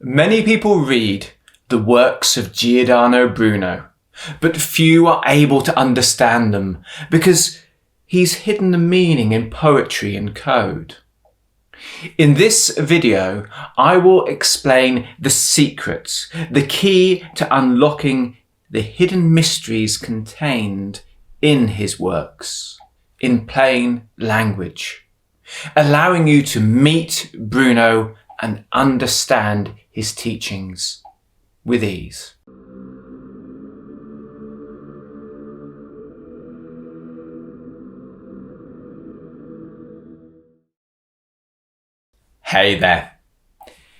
Many people read the works of Giordano Bruno, but few are able to understand them because he's hidden the meaning in poetry and code. In this video, I will explain the secrets, the key to unlocking the hidden mysteries contained in his works, in plain language, allowing you to meet Bruno and understand his teachings with ease. Hey there.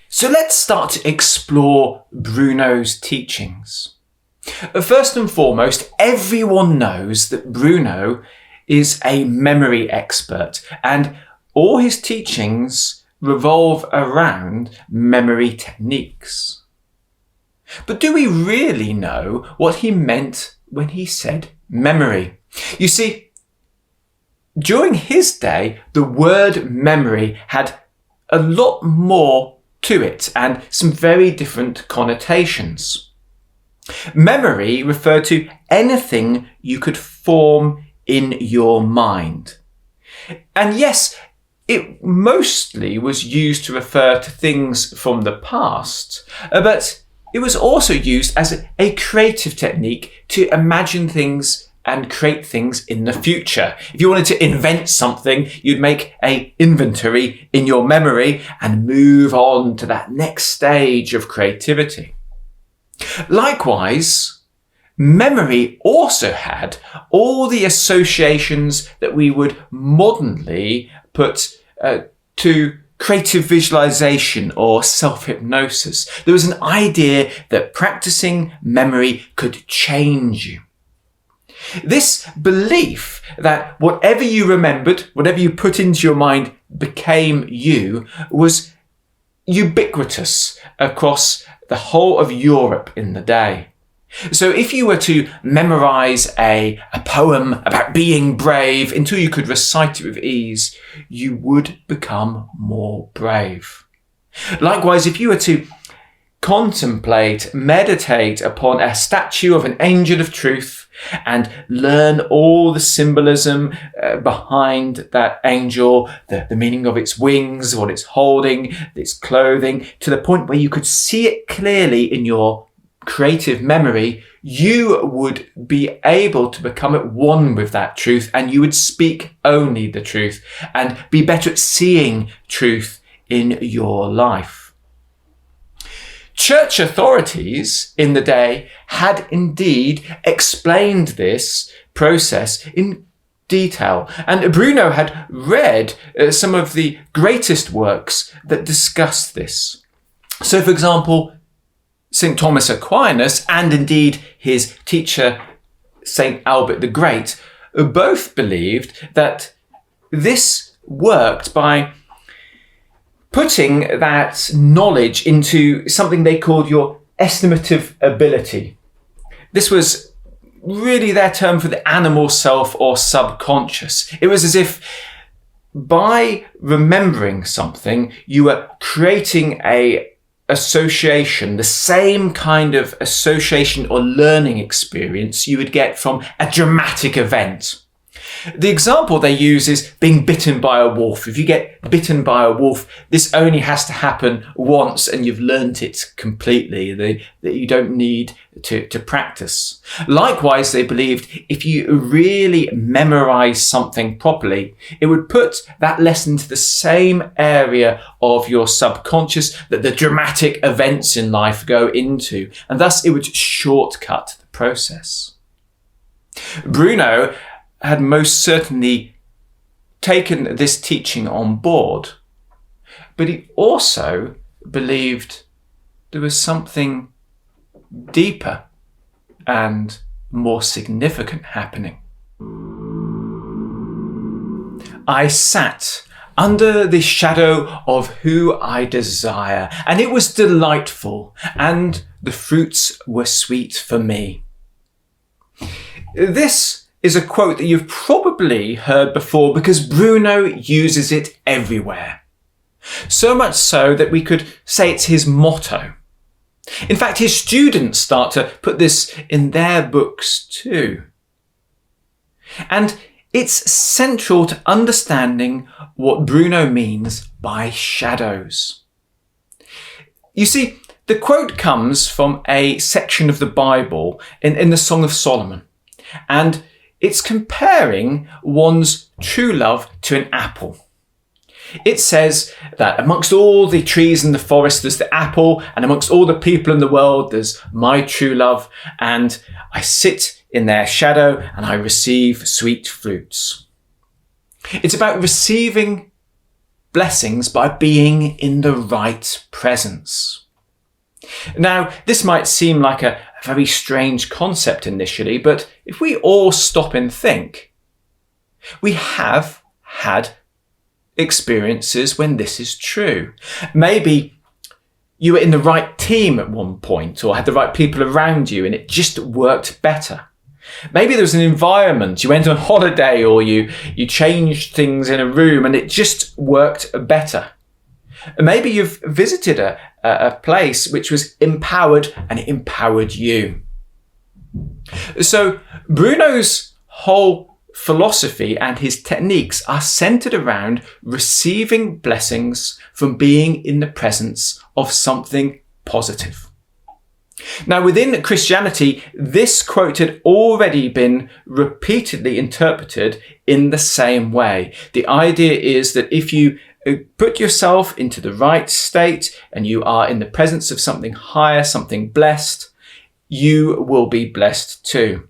So let's start to explore Bruno's teachings. First and foremost, everyone knows that Bruno is a memory expert and all his teachings revolve around memory techniques. But do we really know what he meant when he said memory? You see, during his day, the word memory had a lot more to it and some very different connotations. Memory referred to anything you could form in your mind. And yes, it mostly was used to refer to things from the past, but it was also used as a creative technique to imagine things and create things in the future. If you wanted to invent something, you'd make an inventory in your memory and move on to that next stage of creativity. Likewise, memory also had all the associations that we would modernly put to creative visualization or self-hypnosis. There was an idea that practicing memory could change you. This belief that whatever you remembered, whatever you put into your mind became you was ubiquitous across the whole of Europe in the day. So if you were to memorize a poem about being brave until you could recite it with ease, you would become more brave. Likewise, if you were to meditate upon a statue of an angel of truth and learn all the symbolism behind that angel, the meaning of its wings, what it's holding, its clothing, to the point where you could see it clearly in your creative memory, you would be able to become at one with that truth, and you would speak only the truth and be better at seeing truth in your life. Church authorities in the day had indeed explained this process in detail, and Bruno had read some of the greatest works that discussed this. So, for example, St. Thomas Aquinas and indeed his teacher, St. Albert the Great, both believed that this worked by putting that knowledge into something they called your estimative ability. This was really their term for the animal self or subconscious. It was as if by remembering something, you were creating a association, the same kind of association or learning experience you would get from a dramatic event. The example they use is being bitten by a wolf. If you get bitten by a wolf, this only has to happen once and you've learnt it completely, that you don't need to practice. Likewise, they believed if you really memorize something properly, it would put that lesson into the same area of your subconscious that the dramatic events in life go into, and thus it would shortcut the process. Bruno had most certainly taken this teaching on board, but he also believed there was something deeper and more significant happening. I sat under the shadow of who I desire, and it was delightful, and the fruits were sweet for me. This is a quote that you've probably heard before because Bruno uses it everywhere. So much so that we could say it's his motto. In fact, his students start to put this in their books too. And it's central to understanding what Bruno means by shadows. You see, the quote comes from a section of the Bible in the Song of Solomon, and it's comparing one's true love to an apple. It says that amongst all the trees in the forest, there's the apple, and amongst all the people in the world, there's my true love, and I sit in their shadow and I receive sweet fruits. It's about receiving blessings by being in the right presence. Now, this might seem like a very strange concept initially, but if we all stop and think, we have had experiences when this is true. Maybe you were in the right team at one point or had the right people around you and it just worked better. Maybe there was an environment, you went on holiday or you changed things in a room and it just worked better. Maybe you've visited a place which was empowered and it empowered you. So Bruno's whole philosophy and his techniques are centered around receiving blessings from being in the presence of something positive. Now, within Christianity, this quote had already been repeatedly interpreted in the same way. The idea is that if you put yourself into the right state and you are in the presence of something higher, something blessed, you will be blessed too.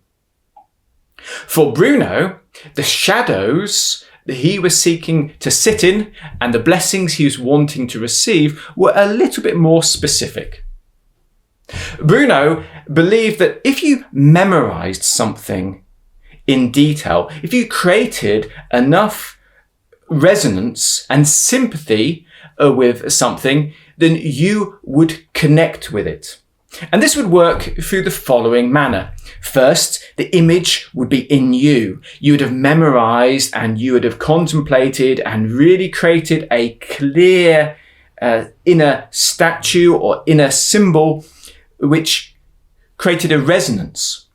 For Bruno, the shadows that he was seeking to sit in and the blessings he was wanting to receive were a little bit more specific. Bruno believed that if you memorized something in detail, if you created enough resonance and sympathy with something, then you would connect with it. And this would work through the following manner. First, the image would be in you. You would have memorized and you would have contemplated and really created a clear inner statue or inner symbol which created a resonance.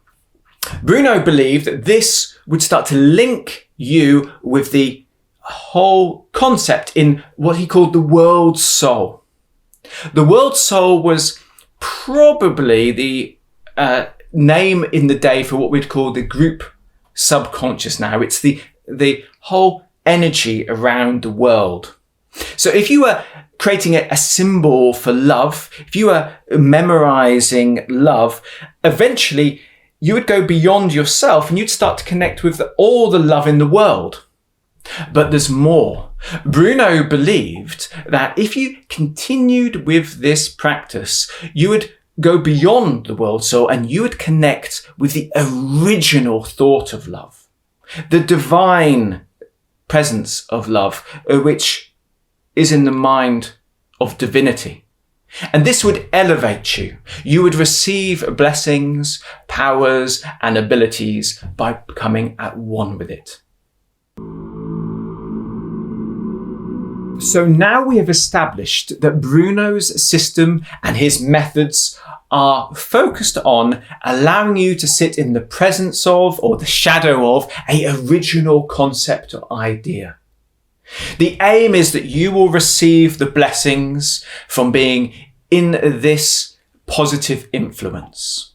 Bruno believed that this would start to link you with the whole concept in what he called the world soul. The world soul was probably the name in the day for what we'd call the group subconscious now. It's the whole energy around the world. So if you were creating a symbol for love, if you were memorizing love, eventually you would go beyond yourself and you'd start to connect with all the love in the world. But there's more. Bruno believed that if you continued with this practice, you would go beyond the world soul and you would connect with the original thought of love, the divine presence of love, which is in the mind of divinity. And this would elevate you. You would receive blessings, powers, and abilities by becoming at one with it. So now we have established that Bruno's system and his methods are focused on allowing you to sit in the presence of or the shadow of an original concept or idea. The aim is that you will receive the blessings from being in this positive influence.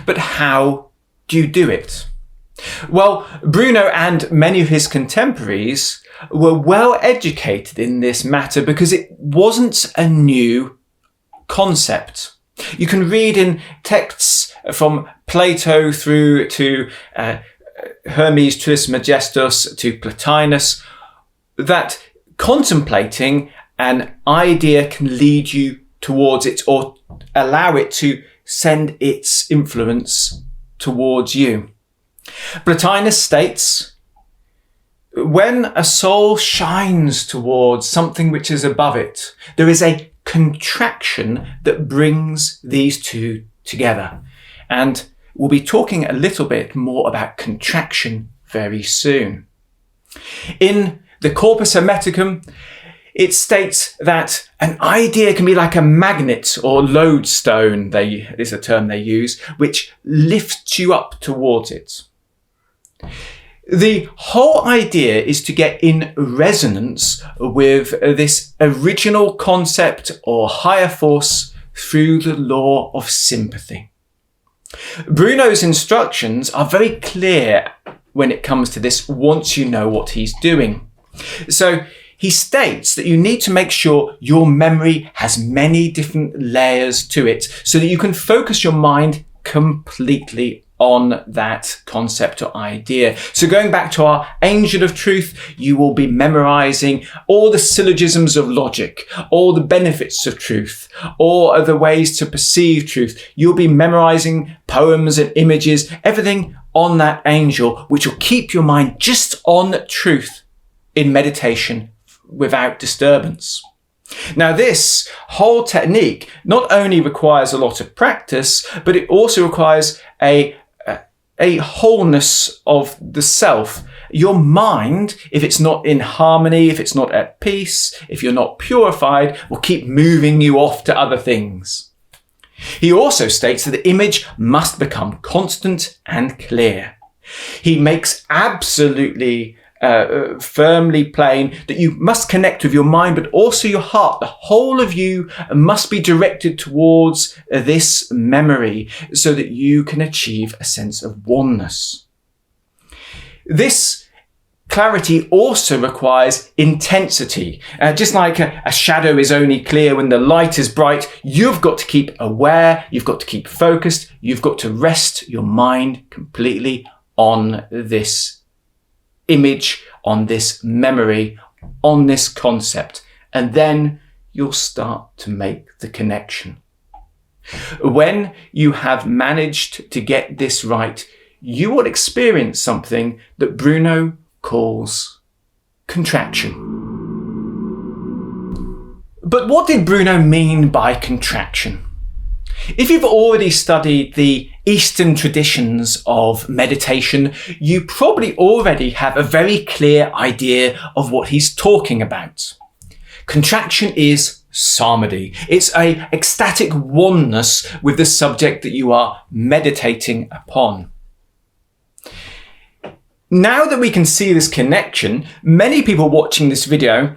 But how do you do it? Well, Bruno and many of his contemporaries were well educated in this matter because it wasn't a new concept. You can read in texts from Plato through to Hermes Trismegistus to Plotinus that contemplating an idea can lead you towards it or allow it to send its influence towards you. Plotinus states, when a soul shines towards something which is above it, there is a contraction that brings these two together. And we'll be talking a little bit more about contraction very soon. In the Corpus Hermeticum, it states that an idea can be like a magnet or lodestone, is a term they use, which lifts you up towards it. The whole idea is to get in resonance with this original concept or higher force through the law of sympathy. Bruno's instructions are very clear when it comes to this once you know what he's doing. So he states that you need to make sure your memory has many different layers to it so that you can focus your mind completely on that concept or idea. So going back to our angel of truth, you will be memorizing all the syllogisms of logic, all the benefits of truth, all the ways to perceive truth. You'll be memorizing poems and images, everything on that angel, which will keep your mind just on truth in meditation without disturbance. Now, this whole technique not only requires a lot of practice, but it also requires a wholeness of the self. Your mind, if it's not in harmony, if it's not at peace, if you're not purified, will keep moving you off to other things. He also states that the image must become constant and clear. He makes absolutely firmly plain that you must connect with your mind, but also your heart. The whole of you must be directed towards this memory so that you can achieve a sense of oneness. This clarity also requires intensity. Just like a shadow is only clear when the light is bright, you've got to keep aware, you've got to keep focused, you've got to rest your mind completely on this image, on this memory, on this concept, and then you'll start to make the connection. When you have managed to get this right, you will experience something that Bruno calls contraction. But what did Bruno mean by contraction? If you've already studied the Eastern traditions of meditation, you probably already have a very clear idea of what he's talking about. Contraction is samadhi. It's an ecstatic oneness with the subject that you are meditating upon. Now that we can see this connection, many people watching this video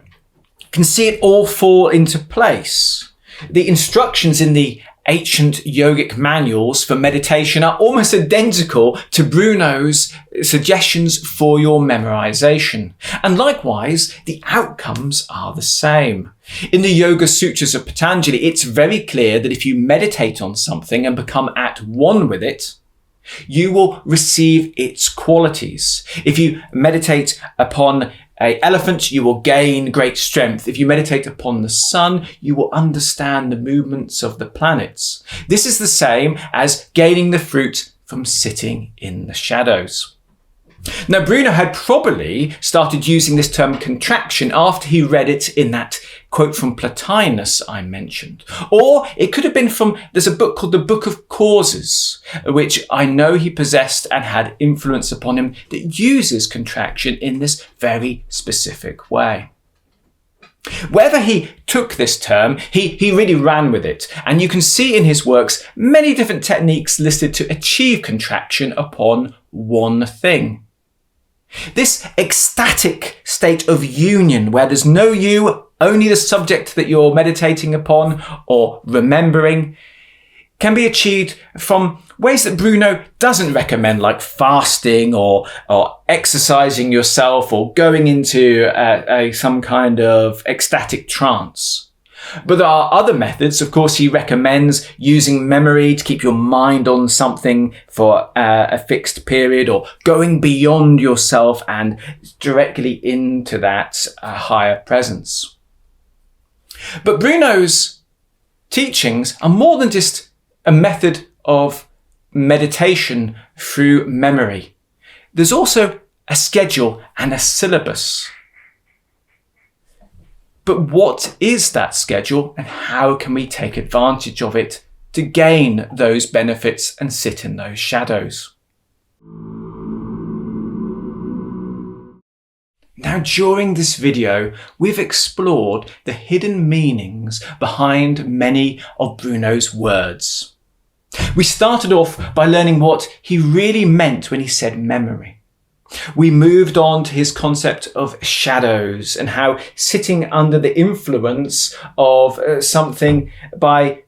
can see it all fall into place. The instructions in the ancient yogic manuals for meditation are almost identical to Bruno's suggestions for your memorization. And likewise, the outcomes are the same. In the Yoga Sutras of Patanjali, it's very clear that if you meditate on something and become at one with it, you will receive its qualities. If you meditate upon an elephant, you will gain great strength. If you meditate upon the sun, you will understand the movements of the planets. This is the same as gaining the fruit from sitting in the shadows. Now, Bruno had probably started using this term contraction after he read it in that quote from Plotinus I mentioned. Or it could have been there's a book called the Book of Causes, which I know he possessed and had influence upon him, that uses contraction in this very specific way. Wherever he took this term, he really ran with it. And you can see in his works many different techniques listed to achieve contraction upon one thing. This ecstatic state of union where there's no you, only the subject that you're meditating upon or remembering, can be achieved from ways that Bruno doesn't recommend, like fasting or exercising yourself or going into some kind of ecstatic trance. But there are other methods. Of course, he recommends using memory to keep your mind on something for a fixed period, or going beyond yourself and directly into that higher presence. But Bruno's teachings are more than just a method of meditation through memory. There's also a schedule and a syllabus. But what is that schedule, and how can we take advantage of it to gain those benefits and sit in those shadows? Now, during this video, we've explored the hidden meanings behind many of Bruno's words. We started off by learning what he really meant when he said memory. We moved on to his concept of shadows and how sitting under the influence of something by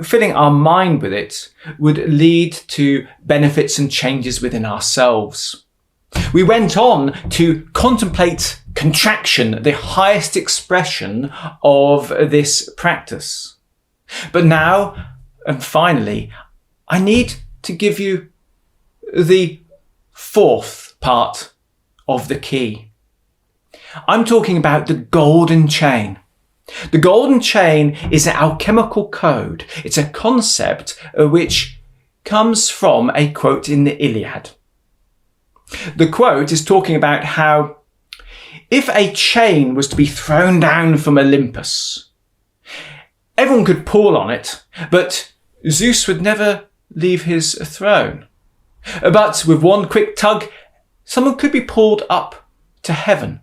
filling our mind with it would lead to benefits and changes within ourselves. We went on to contemplate contraction, the highest expression of this practice. But now, and finally, I need to give you the fourth part of the key. I'm talking about the golden chain. The golden chain is an alchemical code. It's a concept which comes from a quote in the Iliad. The quote is talking about how if a chain was to be thrown down from Olympus, everyone could pull on it, but Zeus would never leave his throne. But with one quick tug, someone could be pulled up to heaven.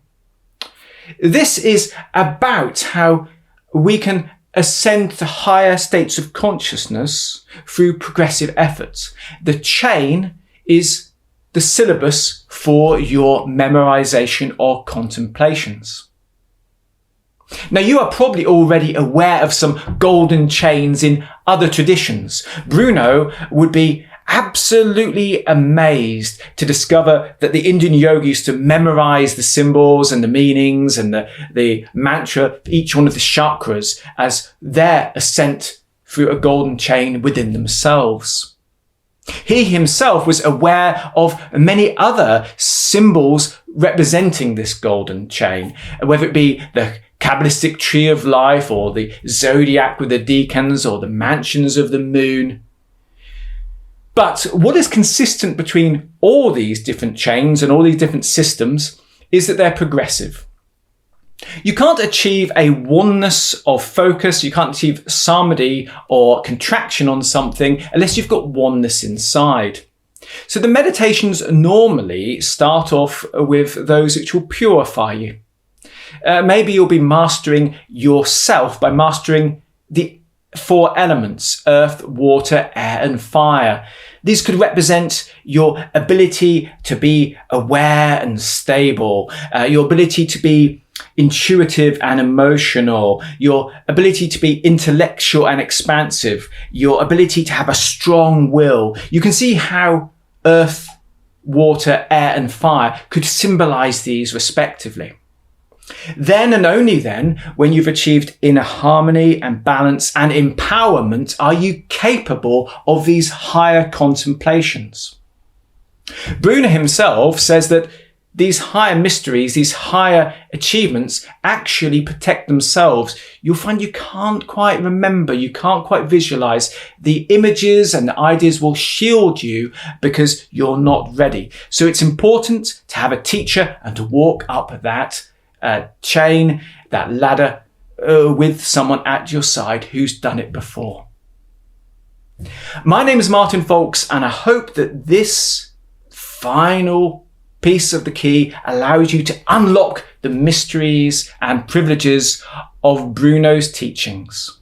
This is about how we can ascend to higher states of consciousness through progressive efforts. The chain is the syllabus for your memorization or contemplations. Now, you are probably already aware of some golden chains in other traditions. Bruno would be absolutely amazed to discover that the Indian yogi used to memorize the symbols and the meanings and the mantra for each one of the chakras as their ascent through a golden chain within themselves. He himself was aware of many other symbols representing this golden chain, whether it be the Kabbalistic tree of life or the zodiac with the decans or the mansions of the moon. But what is consistent between all these different chains and all these different systems is that they're progressive. You can't achieve a oneness of focus, you can't achieve samadhi or contraction on something unless you've got oneness inside. So the meditations normally start off with those which will purify you. Maybe you'll be mastering yourself by mastering the four elements: earth, water, air and fire. These could represent your ability to be aware and stable, your ability to be intuitive and emotional, your ability to be intellectual and expansive, your ability to have a strong will. You can see how earth, water, air and fire could symbolize these respectively. Then and only then, when you've achieved inner harmony and balance and empowerment, are you capable of these higher contemplations. Bruno himself says that these higher mysteries, these higher achievements actually protect themselves. You'll find you can't quite remember, you can't quite visualize. The images and the ideas will shield you because you're not ready. So it's important to have a teacher and to walk up that chain, that ladder with someone at your side who's done it before. My name is Martin Folks, and I hope that this final piece of the key allows you to unlock the mysteries and privileges of Bruno's teachings.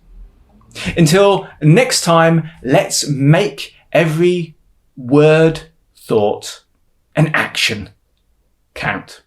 Until next time, let's make every word, thought, and action count.